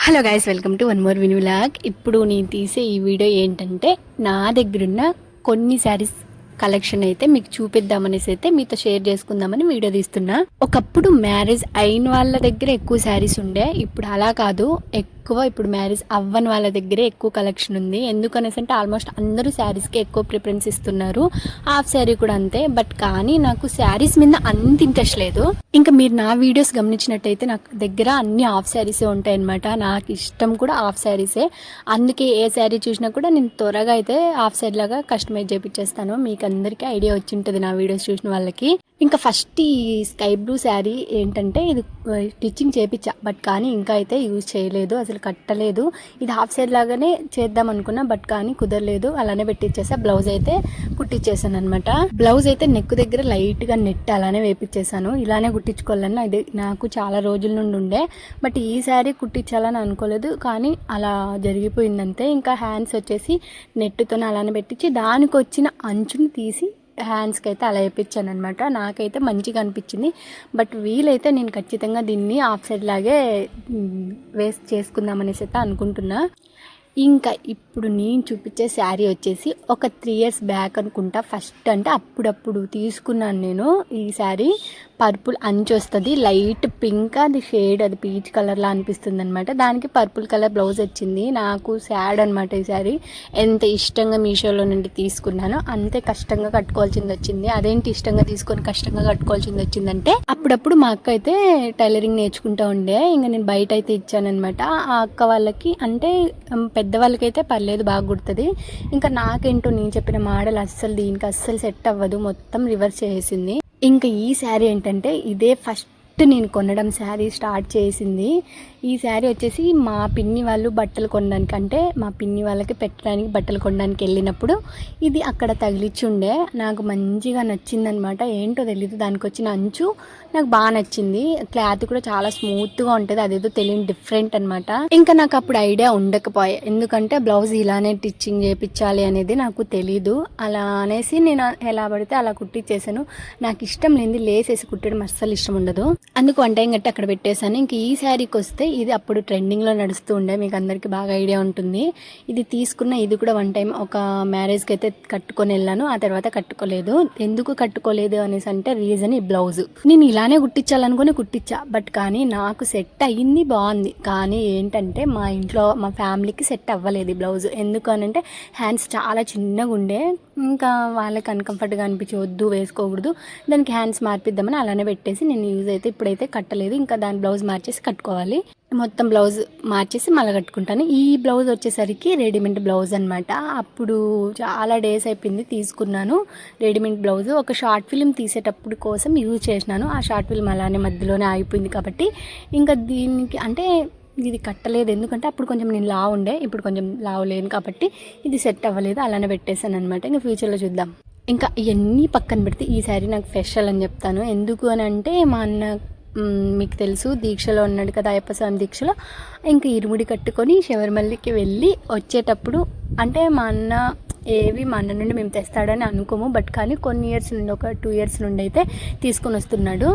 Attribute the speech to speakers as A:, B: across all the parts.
A: Hello guys, welcome to one more win vlog. ఇప్పుడు నేను తీసే ఈ వీడియో ఏంటంటే నా దగ్గరున్న కొన్ని శారీస్ కలెక్షన్ అయితే మీకు చూపిద్దామనేసి అయితే మీతో షేర్ చేసుకుందామని వీడియో తీస్తున్నా. ఒకప్పుడు మ్యారేజ్ అయిన వాళ్ళ దగ్గర ఎక్కువ శారీస్ ఉండే, ఇప్పుడు అలా కాదు. ఇప్పుడు మ్యారేజ్ అవ్వని వాళ్ళ దగ్గరే ఎక్కువ కలెక్షన్ ఉంది. ఎందుకనేసి అంటే ఆల్మోస్ట్ అందరూ శారీస్కి ఎక్కువ ప్రిఫరెన్స్ ఇస్తున్నారు. హాఫ్ శారీ కూడా అంతే. బట్ కానీ నాకు శారీస్ మీద అంత ఇంట్రెస్ట్ లేదు. ఇంకా మీరు నా వీడియోస్ గమనించినట్టయితే నాకు దగ్గర అన్ని హాఫ్ శారీసే ఉంటాయి అనమాట. నాకు ఇష్టం కూడా హాఫ్ శారీసే. అందుకే ఏ శారీ చూసినా కూడా నేను త్వరగా అయితే హాఫ్ శారీ లాగా కస్టమైజ్ చేయించేస్తాను. మీకు అందరికీ ఐడియా వచ్చి ఉంటుంది నా వీడియోస్ చూసిన వాళ్ళకి. ఇంకా ఫస్ట్ ఈ స్కై బ్లూ శారీ ఏంటంటే ఇది స్టిచ్చింగ్ చేయించా, బట్ కానీ ఇంకా అయితే యూజ్ చేయలేదు, అసలు కట్టలేదు. ఇది హాఫ్ సైడ్ లాగానే చేద్దాం అనుకున్నా, బట్ కానీ కుదరలేదు. అలానే పెట్టించేసా. బ్లౌజ్ అయితే కుట్టించేసాను అనమాట. బ్లౌజ్ అయితే నెక్ దగ్గర లైట్గా నెట్ అలానే వేపించేసాను. ఇలానే కుట్టించుకోవాలని అది నాకు చాలా రోజుల నుండి ఉండే, బట్ ఈ శారీ కుట్టించాలని అనుకోలేదు, కానీ అలా జరిగిపోయిందంతే. ఇంకా హ్యాండ్స్ వచ్చేసి నెట్తో అలానే పెట్టించి దానికి వచ్చిన అంచుని తీసి హ్యాండ్స్కి అయితే అలా వేయించాను అనమాట. నాకైతే మంచిగా అనిపించింది. బట్ వీలైతే నేను ఖచ్చితంగా దీన్ని హాఫ్ సైడ్ లాగే వేస్ట్ చేసుకుందామనేసి అయితే అనుకుంటున్నా. ఇంకా ఇప్పుడు నేను చూపించే శారీ వచ్చేసి ఒక 3 years బ్యాక్ అనుకుంటా. ఫస్ట్ అంటే అప్పుడప్పుడు తీసుకున్నాను నేను. ఈ శారీ పర్పుల్ అంచు వస్తుంది, లైట్ పింక్, అది షేడ్ అది పీచ్ కలర్లా అనిపిస్తుంది అనమాట. దానికి పర్పుల్ కలర్ బ్లౌజ్ వచ్చింది. నాకు సాడ్ అనమాట ఈ శారీ. ఎంత ఇష్టంగా మీషోలో నుండి తీసుకున్నానో అంతే కష్టంగా కట్టుకోవాల్సింది వచ్చింది. అదేంటి ఇష్టంగా తీసుకొని కష్టంగా కట్టుకోవాల్సింది వచ్చిందంటే, అప్పుడప్పుడు మా అక్క అయితే టైలరింగ్ నేర్చుకుంటూ ఉండే. ఇంకా నేను బయట అయితే ఇచ్చానమాట. ఆ అక్క వాళ్ళకి అంటే పెద్దవాళ్ళకైతే పర్లేదు, బాగా కుడుతుంది. ఇంకా నాకేంటో నేను చెప్పిన మోడల్ అస్సలు దీనికి అస్సలు సెట్ అవ్వదు, మొత్తం రివర్స్ చేసింది. ఇంకా ఈ శారీ ఏంటంటే ఇదే ఫస్ట్ నేను కొనడం శారీ స్టార్ట్ చేసింది. ఈ శారీ వచ్చేసి మా పిన్ని వాళ్ళు బట్టలు కొనడానికి, అంటే మా పిన్ని వాళ్ళకి పెట్టడానికి బట్టలు కొనడానికి వెళ్ళినప్పుడు ఇది అక్కడ తగిలిచ్చి ఉండే. నాకు మంచిగా నచ్చిందనమాట. ఏంటో తెలీదు, దానికి వచ్చిన అంచు నాకు బాగా నచ్చింది. క్లాత్ కూడా చాలా స్మూత్గా ఉంటుంది, అదేదో తెలియని డిఫరెంట్ అనమాట. ఇంకా నాకు అప్పుడు ఐడియా ఉండకపోయే, ఎందుకంటే బ్లౌజ్ ఇలానే స్టిచ్చింగ్ చేయించాలి అనేది నాకు తెలీదు. అలా అనేసి నేను ఎలా పడితే అలా కుట్టించేసాను. నాకు ఇష్టం లేని లేసేసి కుట్టడం అస్సలు ఇష్టం ఉండదు. అందుకు వన్ టైం గట్టి అక్కడ పెట్టేశాను. ఇంక ఈ శారీకి వస్తే ఇది అప్పుడు ట్రెండింగ్లో నడుస్తూ ఉండే, మీకు అందరికీ బాగా ఐడియా ఉంటుంది. ఇది తీసుకున్న, ఇది కూడా వన్ టైం ఒక మ్యారేజ్కి అయితే కట్టుకొని వెళ్ళాను. ఆ తర్వాత కట్టుకోలేదు. ఎందుకు కట్టుకోలేదు అనేసి అంటే రీజన్ ఈ బ్లౌజ్. నేను ఇలానే కుట్టించాలనుకుని కుట్టించా, బట్ కానీ నాకు సెట్ అయ్యింది, బాగుంది. కానీ ఏంటంటే మా ఇంట్లో మా ఫ్యామిలీకి సెట్ అవ్వలేదు ఈ బ్లౌజ్. ఎందుకు అనంటే హ్యాండ్స్ చాలా చిన్నగా ఉండే. ఇంకా వాళ్ళకి అన్కంఫర్ట్గా అనిపించి వద్దు వేసుకోకూడదు, దానికి హ్యాండ్స్ మార్పిద్దామని అలానే పెట్టేసి నేను యూజ్ అయితే ఇప్పుడైతే కట్టలేదు. ఇంకా దాని బ్లౌజ్ మార్చేసి కట్టుకోవాలి. మొత్తం బ్లౌజ్ మార్చేసి మళ్ళీ కట్టుకుంటాను. ఈ బ్లౌజ్ వచ్చేసరికి రెడీమేడ్ బ్లౌజ్ అనమాట. అప్పుడు చాలా డేస్ అయిపోయింది తీసుకున్నాను రెడీమేడ్ బ్లౌజ్. ఒక షార్ట్ ఫిల్మ్ తీసేటప్పుడు కోసం యూజ్ చేసినాను. ఆ షార్ట్ ఫిల్మ్ అలానే మధ్యలోనే ఆగిపోయింది కాబట్టి ఇంకా దీనికి అంటే ఇది కట్టలేదు. ఎందుకంటే అప్పుడు కొంచెం నేను లావు ఉండే, ఇప్పుడు కొంచెం లావు లేను కాబట్టి ఇది సెట్ అవ్వలేదు, అలానే పెట్టేశాను అనమాట. ఇంకా ఫ్యూచర్లో చూద్దాం. ఇంకా ఇవన్నీ పక్కన పెడితే ఈ శారీ నాకు స్పెషల్ అని చెప్తాను. ఎందుకు అని అంటే మా అన్న మీకు తెలుసు దీక్షలో ఉన్నాడు కదా, అయ్యప్ప స్వామి దీక్షలో. ఇంకా ఇరుముడి కట్టుకొని శబరిమలకి వెళ్ళి వచ్చేటప్పుడు అంటే మా అన్న నుండి మేము తెస్తాడని అనుకోము, బట్ కానీ కొన్ని ఇయర్స్ నుండి ఒక 2 years నుండి అయితే తీసుకొని వస్తున్నాడు.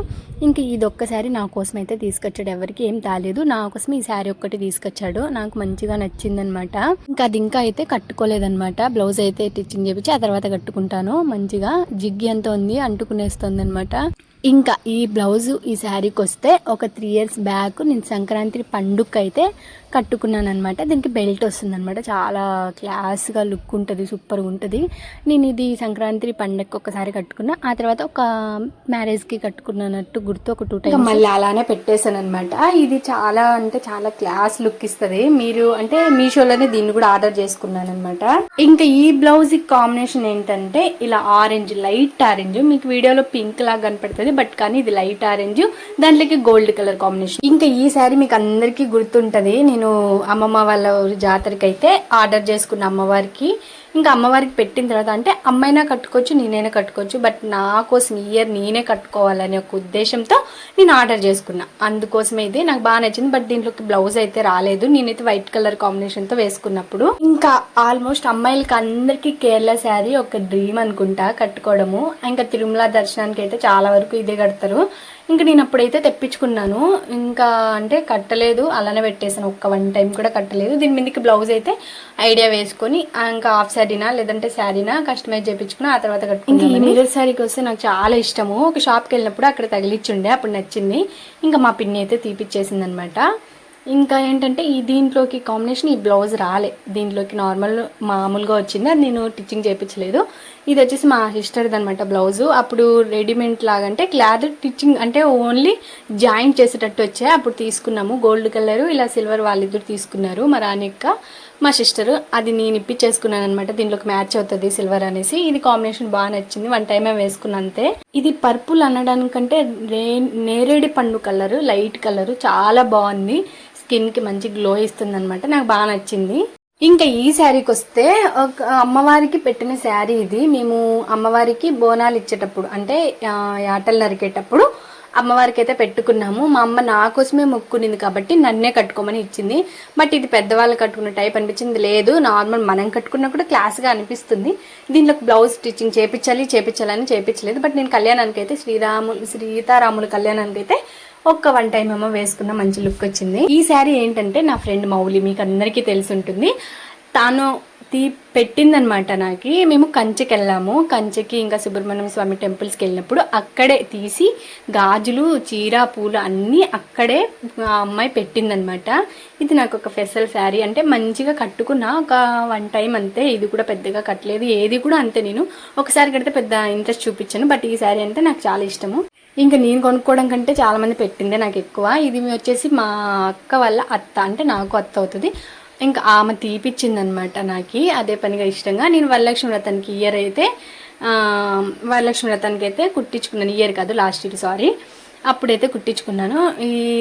A: ఇంక ఇది ఒక్కసారి నా కోసం అయితే తీసుకొచ్చాడు. ఎవరికి ఏం తాలేదు, నా కోసం ఈ శారీ ఒక్కటి తీసుకొచ్చాడు. నాకు మంచిగా నచ్చిందనమాట. ఇంకా అది ఇంకా అయితే కట్టుకోలేదనమాట. బ్లౌజ్ అయితే స్టిచ్చింగ్ చేపించి ఆ తర్వాత కట్టుకుంటాను. మంచిగా జిగ్గి అంతా ఉంది, అంటుకునేస్తుంది అనమాట. ఇంకా ఈ బ్లౌజు ఈ శారీకి వస్తే ఒక 3 years బ్యాక్ నేను సంక్రాంతి పండుగ అయితే కట్టుకున్నాను అనమాట. దీనికి బెల్ట్ వస్తుంది అనమాట. చాలా క్లాస్గా లుక్ ఉంటుంది, సూపర్గా ఉంటుంది. నేను ఇది సంక్రాంతి పండుగకి ఒకసారి కట్టుకున్నా, ఆ తర్వాత ఒక మ్యారేజ్కి కట్టుకున్నట్టు గుర్తు ఒక 2 times మళ్ళీ అలానే పెట్టేశాను అనమాట. ఇది చాలా అంటే చాలా క్లాస్ లుక్ ఇస్తుంది. మీరు అంటే మీషోలోనే దీన్ని కూడా ఆర్డర్ చేసుకున్నాను అనమాట. ఇంకా ఈ బ్లౌజ్ కాంబినేషన్ ఏంటంటే ఇలా ఆరెంజ్, లైట్ ఆరెంజ్, మీకు వీడియోలో పింక్ లాగా కనపడుతుంది, బట్ కానీ ఇది లైట్ ఆరెంజ్, దాంట్లోకి గోల్డ్ కలర్ కాంబినేషన్. ఇంకా ఈ శారీ మీకు అందరికీ గుర్తుంటది. నేను అమ్మమ్మ వాళ్ళ జాతరకి అయితే ఆర్డర్ చేసుకున్న అమ్మవారికి. ఇంకా అమ్మవారికి పెట్టిన తర్వాత అంటే అమ్మైనా కట్టుకోవచ్చు, నేనైనా కట్టుకోవచ్చు, బట్ నా కోసం ఈ ఇయర్ నేనే కట్టుకోవాలనే ఒక ఉద్దేశంతో నేను ఆర్డర్ చేసుకున్నా. అందుకోసమే ఇది నాకు బాగా నచ్చింది. బట్ దీంట్లోకి బ్లౌజ్ అయితే రాలేదు. నేనైతే వైట్ కలర్ కాంబినేషన్తో వేసుకున్నప్పుడు. ఇంకా ఆల్మోస్ట్ అమ్మాయిలకి అందరికీ కేరళ శారీ ఒక డ్రీమ్ అనుకుంటా కట్టుకోవడము. ఇంకా తిరుమల దర్శనానికి అయితే చాలా వరకు ఇదే కడతారు. ఇంకా నేను అప్పుడైతే తెప్పించుకున్నాను. ఇంకా అంటే కట్టలేదు, అలానే పెట్టేసాను. ఒక్క 1 టైం కూడా కట్టలేదు. దీని మీదకి బ్లౌజ్ అయితే ఐడియా వేసుకొని ఇంకా హాఫ్ శారీనా లేదంటే శారీనా కస్టమైజ్ చేయించుకుని ఆ తర్వాత కట్టుకున్నాను. ఇంకా ఈ మిర్రర్ శారీకి వస్తే నాకు చాలా ఇష్టము. ఒక షాప్కి వెళ్ళినప్పుడు అక్కడ తగిలిచ్చుండే, అప్పుడు నచ్చింది. ఇంకా మా పిన్ని అయితే తీపిచ్చేసింది అనమాట. ఇంకా ఏంటంటే ఈ దీంట్లోకి కాంబినేషన్ ఈ బ్లౌజ్ రాలే, దీంట్లోకి నార్మల్ మామూలుగా వచ్చింది, అది నేను టిచ్చింగ్ చేయించలేదు. ఇది వచ్చేసి మా సిస్టర్ది అనమాట బ్లౌజు. అప్పుడు రెడీమేడ్ లాగంటే క్లాత్ టిచ్చింగ్ అంటే ఓన్లీ జాయింట్ చేసేటట్టు వచ్చాయి, అప్పుడు తీసుకున్నాము. గోల్డ్ కలరు ఇలా సిల్వర్ వాళ్ళిద్దరు తీసుకున్నారు, మా రానిక్క మా సిస్టరు. అది నేను ఇప్పించేసుకున్నాను అనమాట, దీంట్లోకి మ్యాచ్ అవుతుంది సిల్వర్ అనేసి. ఇది కాంబినేషన్ బాగా నచ్చింది, 1 టైమే వేసుకున్నా అంతే. ఇది పర్పుల్ అనడానికంటే నేరేడి పండు కలరు, లైట్ కలరు, చాలా బాగుంది. స్కిన్కి మంచి గ్లో ఇస్తుంది అనమాట, నాకు బాగా నచ్చింది. ఇంకా ఈ శారీకి వస్తే ఒక అమ్మవారికి పెట్టిన శారీ ఇది. మేము అమ్మవారికి బోనాలు ఇచ్చేటప్పుడు అంటే యాటలు నరికేటప్పుడు అమ్మవారికి అయితే పెట్టుకున్నాము. మా అమ్మ నా కోసమే మొక్కునింది కాబట్టి నన్నే కట్టుకోమని ఇచ్చింది. బట్ ఇది పెద్దవాళ్ళు కట్టుకున్న టైప్ అనిపించింది. లేదు, నార్మల్ మనం కట్టుకున్నా కూడా క్లాస్గా అనిపిస్తుంది. దీంట్లో బ్లౌజ్ స్టిచ్చింగ్ చేపించాలని చేపించలేదు. బట్ నేను కళ్యాణానికి అయితే సీతారాముల కళ్యాణానికి అయితే ఒక్క 1 టైం ఏమో వేసుకున్న, మంచి లుక్ వచ్చింది. ఈ శారీ ఏంటంటే నా ఫ్రెండ్ మౌలి, మీకు అందరికీ తెలిసి ఉంటుంది, తాను పెట్టిందనమాట నాకు. మేము కంచెకి వెళ్ళాము, కంచెకి ఇంకా సుబ్రహ్మణ్యం స్వామి టెంపుల్స్కి వెళ్ళినప్పుడు అక్కడే తీసి గాజులు, చీర, పూలు అన్నీ అక్కడే ఆ అమ్మాయి పెట్టిందనమాట. ఇది నాకు ఒక స్పెషల్ శారీ, అంటే మంచిగా కట్టుకున్నా ఒక 1 టైం అంతే. ఇది కూడా పెద్దగా కట్టలేదు, ఏది కూడా అంతే. నేను ఒకసారి కడితే పెద్ద ఇంట్రెస్ట్ చూపించాను, బట్ ఈ శారీ అంటే నాకు చాలా ఇష్టము. ఇంకా నేను కొనుక్కోవడం కంటే చాలామంది పెట్టిందే నాకు ఎక్కువ. ఇది వచ్చేసి మా అక్క వాళ్ళ అత్త, అంటే నాకు అత్త అవుతుంది. ఇంకా ఆమె తీపిచ్చిందనమాట నాకు, అదే పనిగా ఇష్టంగా. నేను వరలక్ష్మి వ్రతానికి వరలక్ష్మి వ్రతానికి అయితే కుట్టించుకున్నాను. ఇయర్ కాదు, లాస్ట్ ఇయర్, సారీ, అప్పుడైతే కుట్టించుకున్నాను.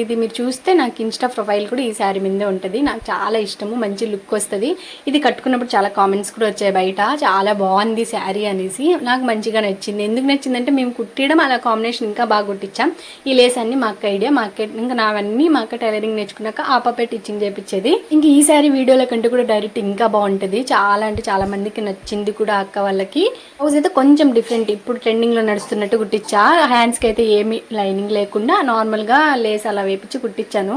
A: ఇది మీరు చూస్తే నాకు ఇన్స్టా ప్రొఫైల్ కూడా ఈ శారీ మీదే ఉంటుంది. నాకు చాలా ఇష్టము, మంచి లుక్ వస్తుంది. ఇది కట్టుకున్నప్పుడు చాలా కామెంట్స్ కూడా వచ్చాయి బయట, చాలా బాగుంది శారీ అనేసి. నాకు మంచిగా నచ్చింది. ఎందుకు నచ్చిందంటే మేము కుట్టడం అలా కాంబినేషన్ ఇంకా బాగా కుట్టించాం. ఈ లేస్ అన్ని మా అక్క ఐడియా, మా అక్క ఇంకా నావన్నీ మా అక్క టైలరింగ్ నేర్చుకున్నాక ఆ పాపే టిచ్చింగ్ చేయించేది. ఇంక ఈ శారీ వీడియోల కంటే కూడా డైరెక్ట్ ఇంకా బాగుంటుంది. చాలా అంటే చాలా మందికి నచ్చింది కూడా అక్క వాళ్ళకి. బ్లౌజ్ అయితే కొంచెం డిఫరెంట్, ఇప్పుడు ట్రెండింగ్లో నడుస్తున్నట్టు కుట్టించా. హ్యాండ్స్కి అయితే ఏమి లైనింగ్ లేకుండా నార్మల్గా లేస్ అలా వేపించి కుట్టించాను.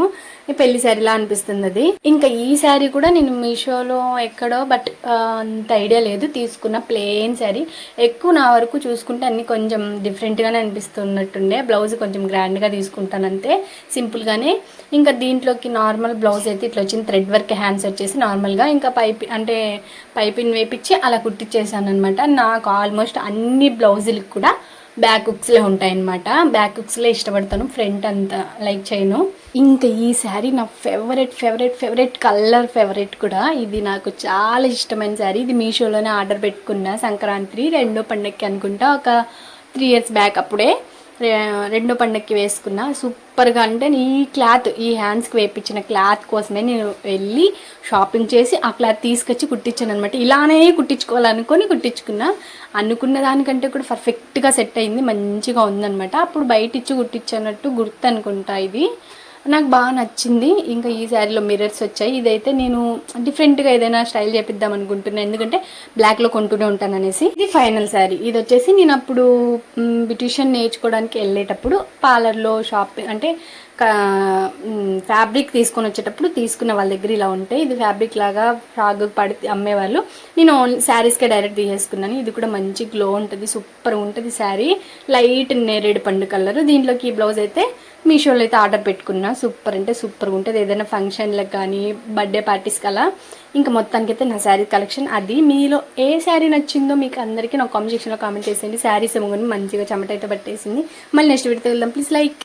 A: పెళ్లి శారీలా అనిపిస్తుంది అది. ఇంకా ఈ శారీ కూడా నేను మీషోలో ఎక్కడో, బట్ అంత ఐడియా లేదు, తీసుకున్న ప్లెయిన్ శారీ. ఎక్కువ నా వరకు చూసుకుంటే అన్ని కొంచెం డిఫరెంట్గానే అనిపిస్తున్నట్టుండే. బ్లౌజ్ కొంచెం గ్రాండ్గా తీసుకుంటాను అంతే, సింపుల్గానే. ఇంకా దీంట్లోకి నార్మల్ బ్లౌజ్ అయితే ఇట్లా వచ్చింది, థ్రెడ్ వర్క్ హ్యాండ్స్ వచ్చేసి నార్మల్గా. ఇంకా పైపిన్ వేపించి అలా కుట్టించేసాను అనమాట. నాకు ఆల్మోస్ట్ అన్ని బ్లౌజులకు కూడా బ్యాక్ హుక్స్లే ఉంటాయన్నమాట. బ్యాక్ హుక్స్లే ఇష్టపడతాను, ఫ్రంట్ అంతా లైక్ చేయను. ఇంకా ఈ శారీ నా ఫేవరెట్ కలర్ ఫేవరెట్ కూడా. ఇది నాకు చాలా ఇష్టమైన శారీ. ఇది మీషోలోనే ఆర్డర్ పెట్టుకున్నా, సంక్రాంతి 2వ పండగకి అనుకుంటా, ఒక 3 years బ్యాక్. అప్పుడే 2వ పండగకి వేసుకున్నా. సూపర్గా, అంటే ఈ క్లాత్, ఈ హ్యాండ్స్కి వేయించిన క్లాత్ కోసమే నేను వెళ్ళి షాపింగ్ చేసి ఆ క్లాత్ తీసుకొచ్చి కుట్టించాను అనమాట. ఇలానే కుట్టించుకోవాలనుకొని కుట్టించుకున్నా. అనుకున్న దానికంటే కూడా పర్ఫెక్ట్గా సెట్ అయింది, మంచిగా ఉందనమాట. అప్పుడు బయట ఇచ్చి కుట్టించినట్టు గుర్తు అనుకుంటా. ఇది నాకు బాగా నచ్చింది. ఇంకా ఈ శారీలో మిర్రర్స్ వచ్చాయి. ఇదైతే నేను డిఫరెంట్గా ఏదైనా స్టైల్ చేపిద్దాం అనుకుంటున్నాను, ఎందుకంటే బ్లాక్లో కొంటూనే ఉంటాను అనేసి. ఇది ఫైనల్ శారీ. ఇది వచ్చేసి నేను అప్పుడు బ్యూటిషియన్ నేర్చుకోవడానికి వెళ్ళేటప్పుడు పార్లర్లో అంటే ఫ్యాబ్రిక్ తీసుకొని వచ్చేటప్పుడు తీసుకున్న వాళ్ళ దగ్గర ఇలా ఉంటాయి. ఇది ఫ్యాబ్రిక్ లాగా ఫ్రాక్ పడి అమ్మేవాళ్ళు. నేను ఓన్లీ శారీస్కే డైరెక్ట్ తీసేసుకున్నాను. ఇది కూడా మంచి గ్లో ఉంటుంది, సూపర్ ఉంటుంది శారీ. లైట్ నేరేడు పండు కలర్. దీంట్లోకి ఈ బ్లౌజ్ అయితే మీషోలో అయితే ఆర్డర్ పెట్టుకున్నా. సూపర్ అంటే సూపర్గా ఉంటుంది, ఏదైనా ఫంక్షన్లకు కానీ బర్త్డే పార్టీస్కి అలా. ఇంకా మొత్తానికి అయితే నా శారీ కలెక్షన్ అది. మీలో ఏ శారీ నచ్చిందో మీకు అందరికీ నా కామెంట్ సెక్షన్లో కామెంట్ చేసేయండి. శారీస్ ఏమో మంచిగా చెమట అయితే పట్టేసింది. మళ్ళీ నెక్స్ట్ వీడియోతో వెళ్దాం. Please like.